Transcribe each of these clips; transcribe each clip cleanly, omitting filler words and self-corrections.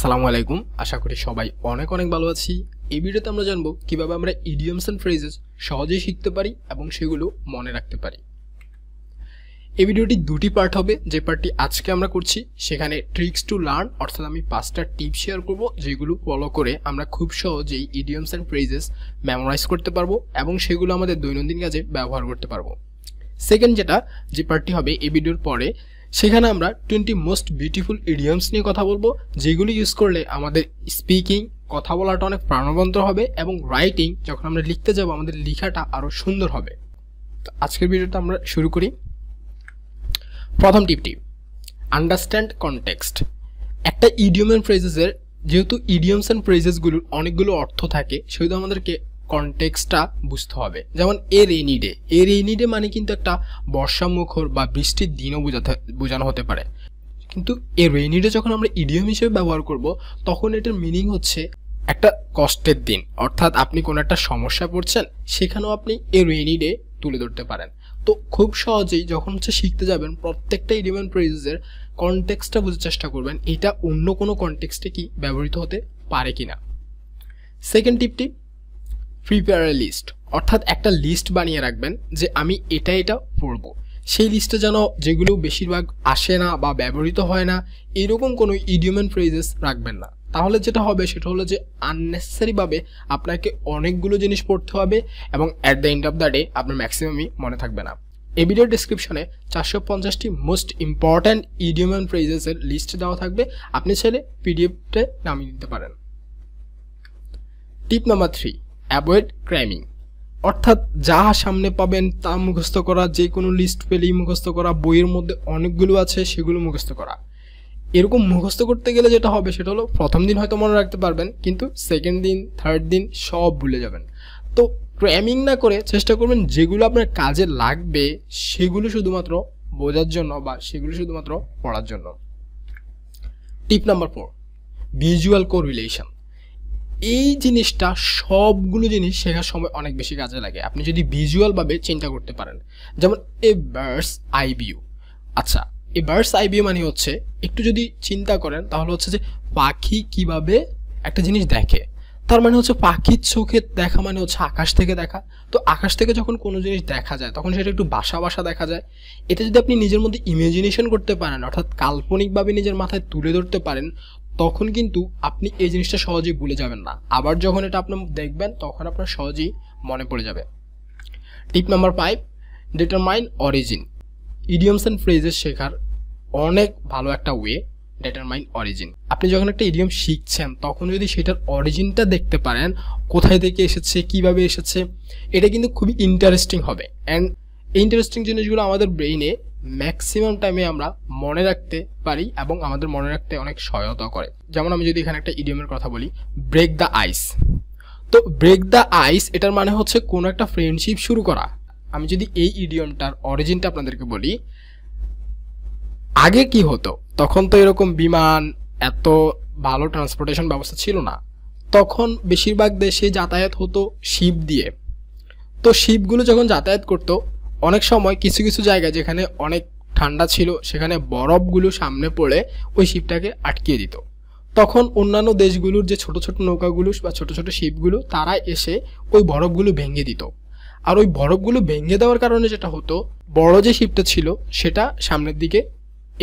আসসালামু আলাইকুম। আশা করি সবাই অনেক অনেক ভালো আছি। এই ভিডিওতে আমরা জানবো কিভাবে আমরা ইডিয়মস এন্ড ফ্রেজেস সহজেই শিখতে পারি এবং সেগুলো মনে রাখতে পারি। এই ভিডিওটি দুটি পার্ট হবে। যে পার্টটি আজকে আমরা করছি সেখানে ট্রিক্স টু লার্ন, অর্থাৎ আমি 5টা টিপ শেয়ার করব যেগুলো ফলো করে আমরা খুব সহজেই ইডিয়মস এন্ড ফ্রেজেস মেমোরাইজ করতে পারবো এবং সেগুলো আমাদের দৈনন্দিন কাজে ব্যবহার করতে পারবো। সেকেন্ড যে পার্টটি হবে এই ভিডিওর পরে, সেখানে আমরা 20 মোস্ট বিউটিফুল ইডিয়মস নিয়ে কথা বলবো যেগুলো ইউজ করলে আমাদের স্পিকিং, কথা বলাটা অনেক প্রাণবন্ত হবে এবং রাইটিং, যখন আমরা লিখতে যাব আমাদের লেখাটা আরও সুন্দর হবে। তো আজকের ভিডিওটা আমরা শুরু করি। প্রথম টিপটি, আন্ডারস্ট্যান্ড কনটেক্সট। একটা ইডিয়ম অ্যান্ড ফ্রেজেসের যেহেতু ইডিয়মস অ্যান্ড ফ্রেজেসগুলোর অনেকগুলো অর্থ থাকে, সেহেতু আমাদেরকে কনটেক্সটটা বুঝতে হবে। যেমন এ রেইনি ডে মানে কিন্তু একটা বর্ষামুখর বা বৃষ্টির দিনও বোঝানো হতে পারে, কিন্তু এ রেইনি ডে যখন আমরা ইডিয়ম হিসেবে ব্যবহার করব তখন এটার মিনিং হচ্ছে একটা কষ্টের দিন, অর্থাৎ আপনি কোনো একটা সমস্যা পড়ছেন সেখানেও আপনি এ রেইনি ডে তুলে ধরতে পারেন। তো খুব সহজেই যখন শিখতে যাবেন প্রত্যেকটা ইডিয়ম অ্যান্ড ফ্রেজেসের কনটেক্সটটা বোঝার চেষ্টা করবেন, এটা অন্য কোনো কনটেক্সটে কি ব্যবহৃত হতে পারে কিনা। সেকেন্ড টিপটি, প্রিপেয়ার এ লিস্ট, অর্থাৎ একটা লিস্ট বানিয়ে রাখবেন যে আমি এটা পড়বো। সেই লিস্টে যেন যেগুলো বেশিরভাগ আসে না বা ব্যবহৃত হয় না এরকম কোনো ইডিয়ম অ্যান্ড ফ্রেজেস রাখবেন না। তাহলে যেটা হবে সেটা হলো যে আননেসেসারিভাবে আপনাকে অনেকগুলো জিনিস পড়তে হবে এবং at the end of the day আপনার ম্যাক্সিমামই মনে থাকবে না। এই ভিডিওর ডেসক্রিপশনে 450টি মোস্ট ইম্পর্ট্যান্ট ইডিয়ম অ্যান্ড ফ্রেজেসের লিস্ট দেওয়া থাকবে, আপনি চাইলে পিডিএফটা নামিয়ে নিতে পারেন। টিপ নাম্বার 3, অ্যাভয়েড ক্র্যামিং, অর্থাৎ যা সামনে পাবেন তা মুখস্থ করা, যে কোনো লিস্ট পেলেই মুখস্থ করা, বইয়ের মধ্যে অনেকগুলো আছে সেগুলো মুখস্থ করা। এরকম মুখস্থ করতে গেলে যেটা হবে সেটা হলো প্রথম দিন হয়তো মনে রাখতে পারবেন, কিন্তু সেকেন্ড দিন, থার্ড দিন সব ভুলে যাবেন। তো ক্র্যামিং না করে চেষ্টা করবেন যেগুলো আপনার কাজে লাগবে সেগুলো শুধুমাত্র বোঝার জন্য বা সেগুলো শুধুমাত্র পড়ার জন্য। টিপ নাম্বার 4, ভিজুয়াল কোরিলেশন। এই জিনিসটা সবগুলো জিনিস শেখার সময় অনেক বেশি কাজে লাগে আপনি যদি ভিজুয়ালভাবে চিন্তা করতে পারেন। যেমন এ বার্ডস আই ভিউ। আচ্ছা, এ বার্ডস আই ভিউ মানে হচ্ছে, একটু যদি চিন্তা করেন তাহলে হচ্ছে যে পাখি কিভাবে একটা জিনিস দেখে, তার মানে হচ্ছে পাখির চোখে দেখা মানে হচ্ছে আকাশ থেকে দেখা। তো আকাশ থেকে যখন কোনো জিনিস দেখা যায় তখন সেটা একটু বাসা দেখা যায়। এটা যদি আপনি নিজের মধ্যে ইমাজিনেশন করতে পারেন, অর্থাৎ কাল্পনিকভাবে নিজের মাথায় তুলে ধরতে পারেন, তখন কিন্তু আপনি এই জিনিসটা সহজেই ভুলে যাবেন না। আবার যখন এটা আপনি দেখবেন তখন আপনার সহজেই মনে পড়ে যাবে। টিপ number 5, determine origin. Idioms and phrases শেখার অনেক ভালো একটা ওয়ে ডিটারমাইন অরিজিন। আপনি যখন একটা ইডিয়ম শিখছেন তখন যদি সেটার অরিজিনটা দেখতে পারেন, কোথায় থেকে এসেছে, কিভাবে এসেছে, এটা কিন্তু খুবই ইন্টারেস্টিং হবে। অ্যান্ড এই ইন্টারেস্টিং জিনিসগুলো আমাদের ব্রেইনে ম্যাক্সিমাম টাইমে আমরা মনে রাখতে পারি এবং আমাদের মনে রাখতে অনেক সহায়তা করে। যেমন আমি যদি এখানে একটা ইডিয়মের কথা বলি, ব্রেক দ্য আইস। তো ব্রেক দ্য আইস এটার মানে হচ্ছে কোনো একটা ফ্রেন্ডশিপ শুরু করা। আমি যদি এই ইডিয়মটার অরিজিনটা আপনাদেরকে বলি, আগে কি হতো, তখন তো এরকম বিমান, এত ভালো ট্রান্সপোর্টেশন ব্যবস্থা ছিল না। তখন বেশিরভাগ দেশে যাতায়াত হতো শিপ দিয়ে। তো শিপগুলো যখন যাতায়াত করতো, অনেক সময় কিছু কিছু জায়গায় যেখানে অনেক ঠান্ডা ছিল সেখানে বরফগুলো সামনে পড়ে ওই শিপটাকে আটকিয়ে দিত। তখন অন্যান্য দেশগুলোর যে ছোট ছোট নৌকাগুলো বা ছোট ছোট শিপগুলো, তারা এসে ওই বরফগুলো ভেঙে দিত। আর ওই বরফগুলো ভেঙে দেওয়ার কারণে যেটা হতো, বড় যে শিপটা ছিল সেটা সামনের দিকে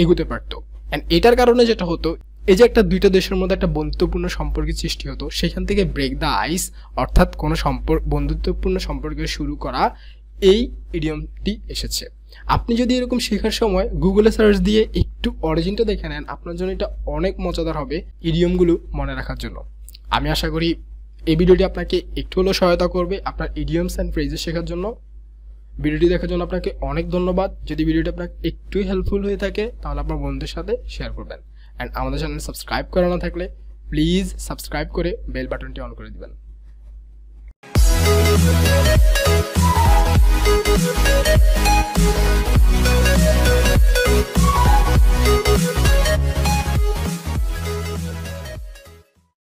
এগুতে পারতো। অ্যান্ড এটার কারণে যেটা হতো, এই যে একটা দুইটা দেশের মধ্যে একটা বন্ধুত্বপূর্ণ সম্পর্কের সৃষ্টি হতো, সেখান থেকে ব্রেক দ্য আইস, অর্থাৎ কোনো বন্ধুত্বপূর্ণ সম্পর্কে শুরু করা, এই ইডিয়মটি এসেছে। আপনি যদি এরকম শেখার সময় গুগলে সার্চ দিয়ে একটু অরিজিনটা দেখে নেন, আপনার জন্য এটা অনেক মজাদার হবে ইডিয়মগুলো মনে রাখার জন্য। আমি আশা করি এই ভিডিওটি আপনাকে একটু হলেও সহায়তা করবে আপনার ইডিয়মস অ্যান্ড ফ্রেজেস শেখার জন্য। ভিডিওটি দেখার জন্য আপনাকে অনেক ধন্যবাদ। যদি ভিডিওটি আপনাকে একটু হেল্পফুল হয়ে থাকে তাহলে আপনার বন্ধুদের সাথে শেয়ার করবেন। অ্যান্ড আমাদের চ্যানেল সাবস্ক্রাইব করা না থাকলে প্লিজ সাবস্ক্রাইব করে বেল বাটনটি অন করে দিবেন।